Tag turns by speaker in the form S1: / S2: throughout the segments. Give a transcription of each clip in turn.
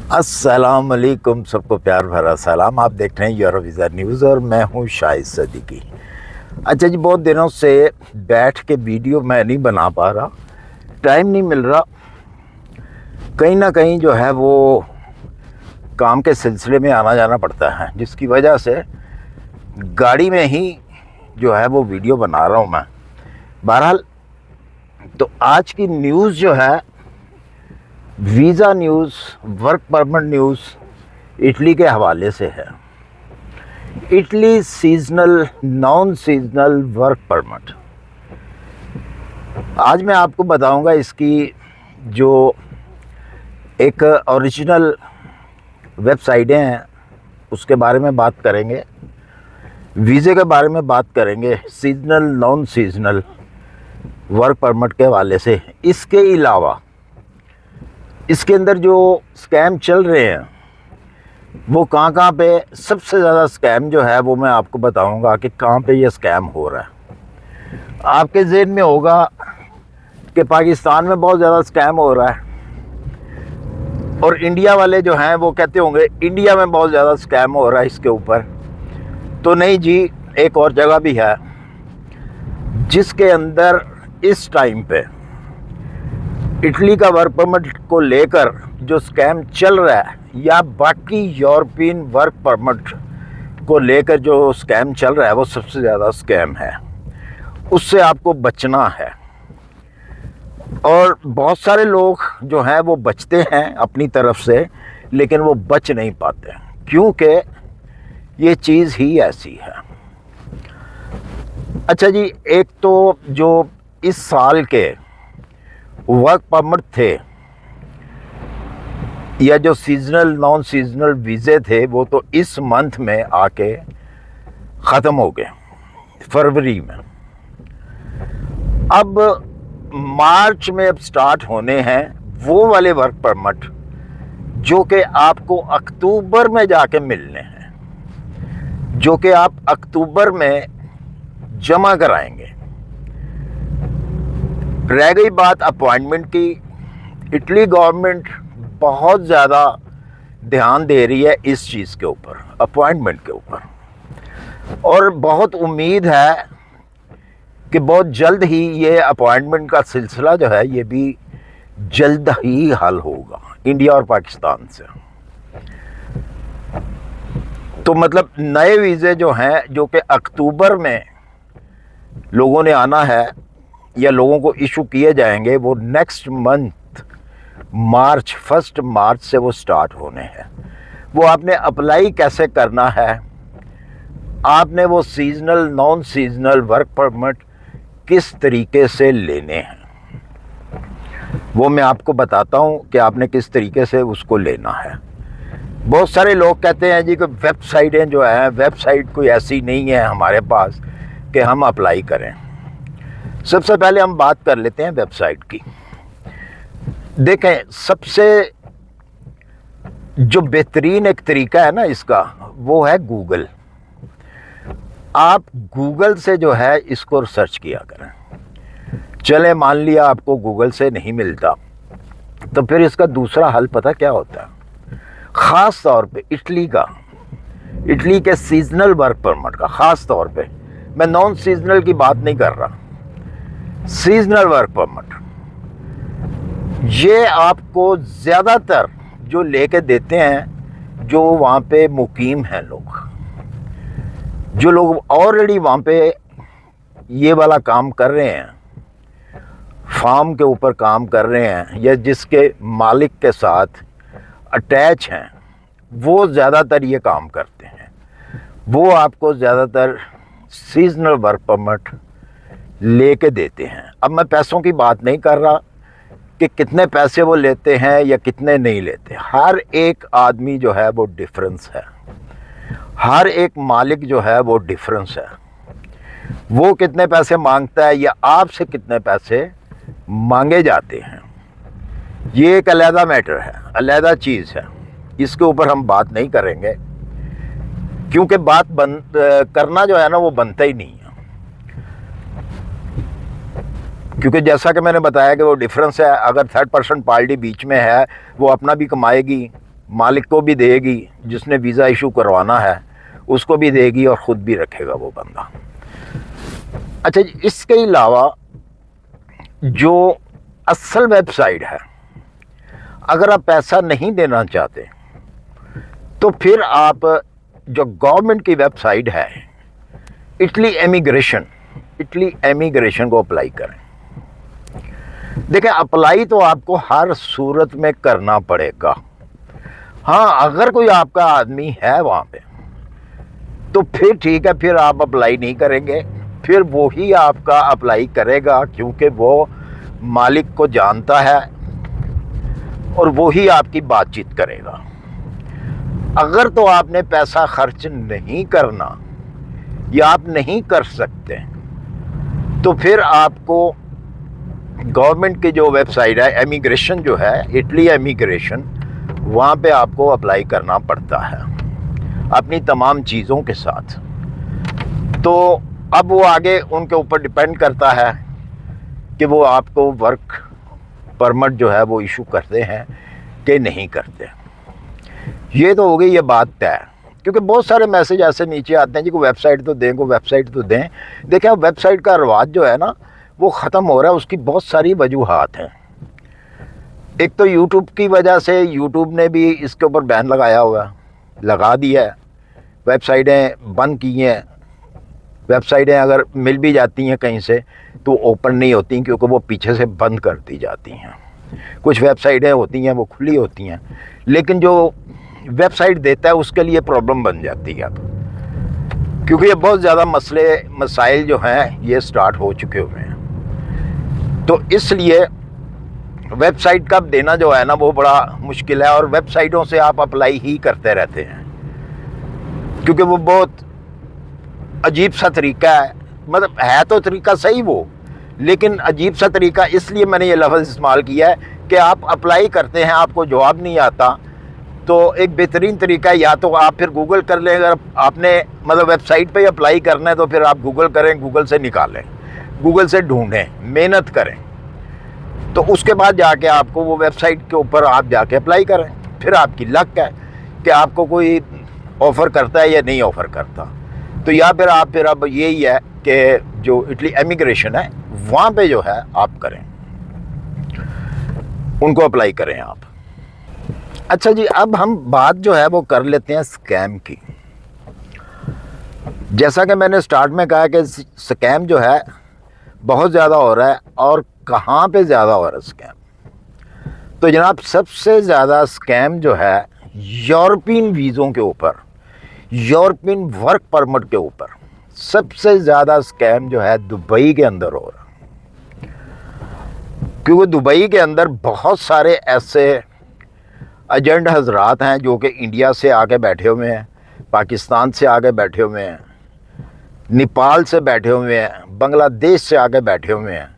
S1: अस्सलाम वालेकुम, सबको प्यार भरा सलाम। आप देख रहे हैं यूरोविज़न न्यूज़ और मैं हूं शाहिद सदीकी। अच्छा जी, बहुत दिनों से बैठ के वीडियो मैं नहीं बना पा रहा, टाइम नहीं मिल रहा। कहीं ना कहीं जो है वो काम के सिलसिले में आना जाना पड़ता है, जिसकी वजह से गाड़ी में ही जो है वो वीडियो बना रहा हूं मैं। बहरहाल, तो आज की न्यूज़ जो है visa news, work permit news Italy के हवाले से है। Italy seasonal, non seasonal work permit. आज मैं आपको बताऊंगा इसकी जो एक ओरिजिनल वेबसाइटें हैं उसके बारे में बात करेंगे, वीज़े के बारे में बात करेंगे, seasonal non seasonal work permit के हवाले से। इसके अलावा इसके अंदर जो स्कैम चल रहे हैं वो कहाँ पे, सबसे ज़्यादा स्कैम जो है वो मैं आपको बताऊंगा कि कहाँ पे ये स्कैम हो रहा है। आपके ज़हन में होगा कि पाकिस्तान में बहुत ज़्यादा स्कैम हो रहा है और इंडिया वाले जो हैं वो कहते होंगे इंडिया में बहुत ज़्यादा स्कैम हो रहा है इसके ऊपर। तो नहीं जी, एक और जगह भी है जिसके अंदर इस टाइम पे इटली का वर्क परमिट को लेकर जो स्कैम चल रहा है, या बाकी यूरोपियन वर्क परमिट को लेकर जो स्कैम चल रहा है, वो सबसे ज़्यादा स्कैम है। उससे आपको बचना है। और बहुत सारे लोग जो हैं वो बचते हैं अपनी तरफ से, लेकिन वो बच नहीं पाते क्योंकि ये चीज़ ही ऐसी है। अच्छा जी, एक तो जो इस साल के वर्क परमिट थे या जो सीजनल नॉन सीजनल वीज़े थे वो तो इस मंथ में आके ख़त्म हो गए, फरवरी में। अब मार्च में अब स्टार्ट होने हैं वो वाले वर्क परमिट जो कि आपको अक्टूबर में जाके मिलने हैं, जो कि आप अक्टूबर में जमा कराएंगे। रह गई बात अपॉइंटमेंट की, इटली गवर्नमेंट बहुत ज़्यादा ध्यान दे रही है इस चीज़ के ऊपर, अपॉइंटमेंट के ऊपर, और बहुत उम्मीद है कि बहुत जल्द ही ये अपॉइंटमेंट का सिलसिला जो है ये भी जल्द ही हल होगा इंडिया और पाकिस्तान से। तो मतलब नए वीज़े जो हैं जो कि अक्टूबर में लोगों ने आना है या लोगों को इशू किए जाएंगे, वो नेक्स्ट मंथ मार्च, 1 मार्च से वो स्टार्ट होने हैं। वो आपने अप्लाई कैसे करना है, आपने वो seasonal non seasonal work permit किस तरीके से लेने हैं, वो मैं आपको बताता हूँ कि आपने किस तरीके से उसको लेना है। बहुत सारे लोग कहते हैं जी कि वेबसाइटें जो हैं, वेबसाइट कोई ऐसी नहीं है हमारे पास कि हम अप्लाई करें। सबसे पहले हम बात कर लेते हैं वेबसाइट की। देखें, सबसे जो बेहतरीन एक तरीका है ना इसका, वो है गूगल। आप गूगल से जो है इसको सर्च किया करें। चले मान लिया आपको गूगल से नहीं मिलता, तो फिर इसका दूसरा हल पता क्या होता है? ख़ास तौर पे इटली के सीजनल वर्क परमिट का, ख़ास तौर पे मैं नॉन सीजनल की बात नहीं कर रहा, सीजनल वर्क परमिट, ये आपको ज़्यादातर जो लेके देते हैं जो वहाँ पे मुकीम हैं लोग, जो लोग ऑलरेडी वहाँ पे ये वाला काम कर रहे हैं, फार्म के ऊपर काम कर रहे हैं, या जिसके मालिक के साथ अटैच हैं, वो ज़्यादातर ये काम करते हैं। वो आपको ज़्यादातर सीजनल वर्क परमिट लेके देते हैं। अब मैं पैसों की बात नहीं कर रहा कि कितने पैसे वो लेते हैं या कितने नहीं लेते। हर एक आदमी जो है वो डिफरेंस है, हर एक मालिक जो है वो डिफरेंस है। वो कितने पैसे मांगता है या आपसे कितने पैसे मांगे जाते हैं, ये एक अलहदा मैटर है, अलहदा चीज़ है। इसके ऊपर हम बात नहीं करेंगे क्योंकि बात करना जो है ना वो बनता ही नहीं है। क्योंकि जैसा कि मैंने बताया कि वो डिफरेंस है। अगर थर्ड पर्सन पार्टी बीच में है, वो अपना भी कमाएगी मालिक को भी देगी, जिसने वीज़ा इशू करवाना है उसको भी देगी और ख़ुद भी रखेगा वो बंदा। अच्छा जी, इसके अलावा जो असल वेबसाइट है, अगर आप पैसा नहीं देना चाहते तो फिर आप जो गवर्नमेंट की वेबसाइट है इटली एमिग्रेशन को अप्लाई करें। देखें, अप्लाई तो आपको हर सूरत में करना पड़ेगा। हाँ, अगर कोई आपका आदमी है वहाँ पे तो फिर ठीक है, फिर आप अप्लाई नहीं करेंगे, फिर वो ही आपका अप्लाई करेगा, क्योंकि वो मालिक को जानता है और वो ही आपकी बातचीत करेगा। अगर तो आपने पैसा खर्च नहीं करना या आप नहीं कर सकते तो फिर आपको गवर्नमेंट की जो वेबसाइट है एमिग्रेशन जो है, इटली एमिग्रेशन, वहाँ पे आपको अप्लाई करना पड़ता है अपनी तमाम चीज़ों के साथ। तो अब वो आगे उनके ऊपर डिपेंड करता है कि वो आपको वर्क परमिट जो है वो इशू करते हैं कि नहीं करते। ये तो हो गई ये बात तय, क्योंकि बहुत सारे मैसेज ऐसे नीचे आते हैं जी को वेबसाइट तो दें, को वेबसाइट तो दें। देखिए, अब वेबसाइट का रिवाज जो है ना वो ख़त्म हो रहा है, उसकी बहुत सारी वजूहात हैं। एक तो यूट्यूब की वजह से, यूट्यूब ने भी इसके ऊपर बैन लगा दिया है, वेबसाइटें बंद की हैं। वेबसाइटें अगर मिल भी जाती हैं कहीं से तो ओपन नहीं होती, क्योंकि वो पीछे से बंद कर दी जाती हैं। कुछ वेबसाइटें होती हैं वो खुली होती हैं, लेकिन जो वेबसाइट देता है उसके लिए प्रॉब्लम बन जाती है अब, क्योंकि ये बहुत ज़्यादा मसाइल जो हैं ये स्टार्ट हो चुके हुए हैं। तो इसलिए वेबसाइट का देना जो है ना वो बड़ा मुश्किल है, और वेबसाइटों से आप अप्लाई ही करते रहते हैं, क्योंकि वो बहुत अजीब सा तरीका है। मतलब है तो तरीका सही वो, लेकिन अजीब सा तरीका, इसलिए मैंने ये लफ्ज़ इस्तेमाल किया है कि आप अप्लाई करते हैं, आपको जवाब नहीं आता, तो एक बेहतरीन तरीका है, या तो आप फिर गूगल कर लें। अगर आपने मतलब वेबसाइट पे अप्लाई करना है तो फिर आप गूगल करें, गूगल से निकालें, गूगल से ढूंढें, मेहनत करें, तो उसके बाद जाके आपको वो वेबसाइट के ऊपर आप जाके अप्लाई करें। फिर आपकी लक है कि आपको कोई ऑफ़र करता है या नहीं ऑफ़र करता। तो या फिर अब यही है कि जो इटली एमिग्रेशन है वहाँ पे जो है आप करें, उनको अप्लाई करें आप। अच्छा जी, अब हम बात जो है वो कर लेते हैं स्कैम की। जैसा कि मैंने स्टार्ट में कहा कि स्कैम जो है बहुत ज़्यादा हो रहा है, और कहाँ पे ज़्यादा हो रहा है स्कैम। तो जनाब, सबसे ज़्यादा स्कैम जो है यूरोपियन वीज़ों के ऊपर, यूरोपियन वर्क परमिट के ऊपर सबसे ज़्यादा स्कैम जो है दुबई के अंदर हो रहा है। क्योंकि दुबई के अंदर बहुत सारे ऐसे एजेंट हजरात हैं जो कि इंडिया से आके बैठे हुए हैं, पाकिस्तान से आके बैठे हुए हैं, नेपाल से बैठे हुए हैं, बांग्लादेश से आके बैठे हुए हैं,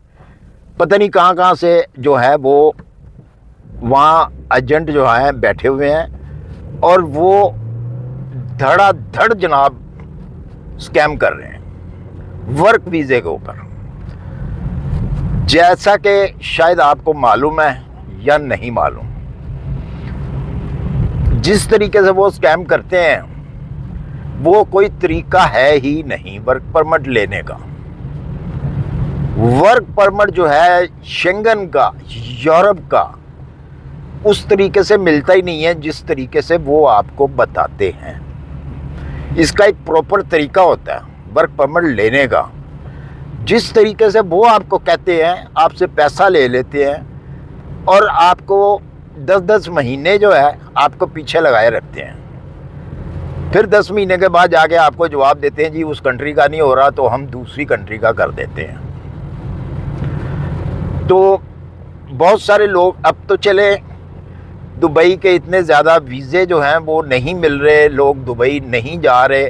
S1: पता नहीं कहाँ से जो है वो वहाँ एजेंट जो हैं बैठे हुए हैं, और वो धड़ाधड़ जनाब स्कैम कर रहे हैं वर्क वीज़े के ऊपर। जैसा कि शायद आपको मालूम है या नहीं मालूम, जिस तरीके से वो स्कैम करते हैं वो कोई तरीका है ही नहीं वर्क परमिट लेने का। वर्क परमिट जो है शेंगन का, यूरोप का, उस तरीके से मिलता ही नहीं है जिस तरीके से वो आपको बताते हैं। इसका एक प्रॉपर तरीका होता है वर्क परमिट लेने का। जिस तरीके से वो आपको कहते हैं, आपसे पैसा ले लेते हैं और आपको 10-10 महीने जो है आपको पीछे लगाए रखते हैं। फिर 10 महीने के बाद जाके आपको जवाब देते हैं जी उस कंट्री का नहीं हो रहा तो हम दूसरी कंट्री का कर देते हैं। तो बहुत सारे लोग, अब तो चले दुबई के इतने ज़्यादा वीज़े जो हैं वो नहीं मिल रहे, लोग दुबई नहीं जा रहे,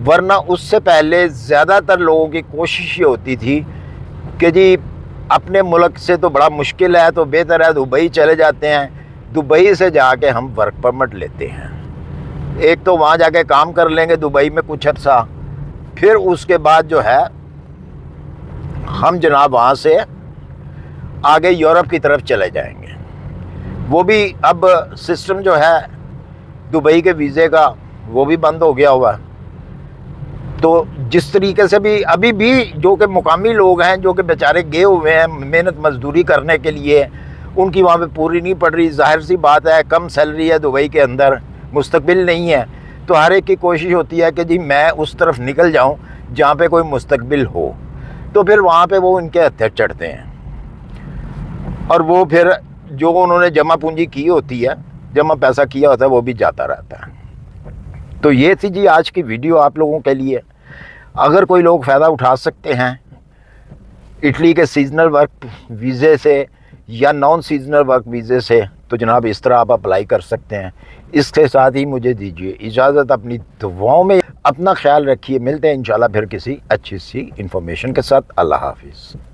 S1: वरना उससे पहले ज़्यादातर लोगों की कोशिश ये होती थी कि जी अपने मुल्क से तो बड़ा मुश्किल है, तो बेहतर है दुबई चले जाते हैं, दुबई से जाके हम वर्क परमिट लेते हैं। एक तो वहाँ जाके काम कर लेंगे दुबई में कुछ अर्सा, फिर उसके बाद जो है हम जनाब वहाँ से आगे यूरोप की तरफ चले जाएंगे। वो भी अब सिस्टम जो है दुबई के वीज़े का वो भी बंद हो गया हुआ। तो जिस तरीके से भी अभी भी जो कि मुकामी लोग हैं जो कि बेचारे गए हुए हैं मेहनत मजदूरी करने के लिए, उनकी वहाँ पे पूरी नहीं पड़ रही। जाहिर सी बात है, कम सैलरी है दुबई के अंदर, मुस्तकबिल नहीं है, तो हर एक की कोशिश होती है कि जी मैं उस तरफ निकल जाऊँ जहाँ पे कोई मुस्तकबिल हो। तो फिर वहाँ पे वो इनके हत्थे चढ़ते हैं और वो फिर जो उन्होंने जमा पूंजी की होती है, जमा पैसा किया होता है, वो भी जाता रहता है। तो ये थी जी आज की वीडियो आप लोगों के लिए। अगर कोई लोग फ़ायदा उठा सकते हैं इटली के सीजनल वर्क वीज़े से या नॉन सीजनल वर्क वीज़े से, तो जनाब इस तरह आप अप्लाई कर सकते हैं। इसके साथ ही मुझे दीजिए इजाज़त। अपनी दुआओं में अपना ख्याल रखिए। मिलते हैं इंशाल्लाह फिर किसी अच्छी सी इन्फॉर्मेशन के साथ। अल्लाह हाफिज़।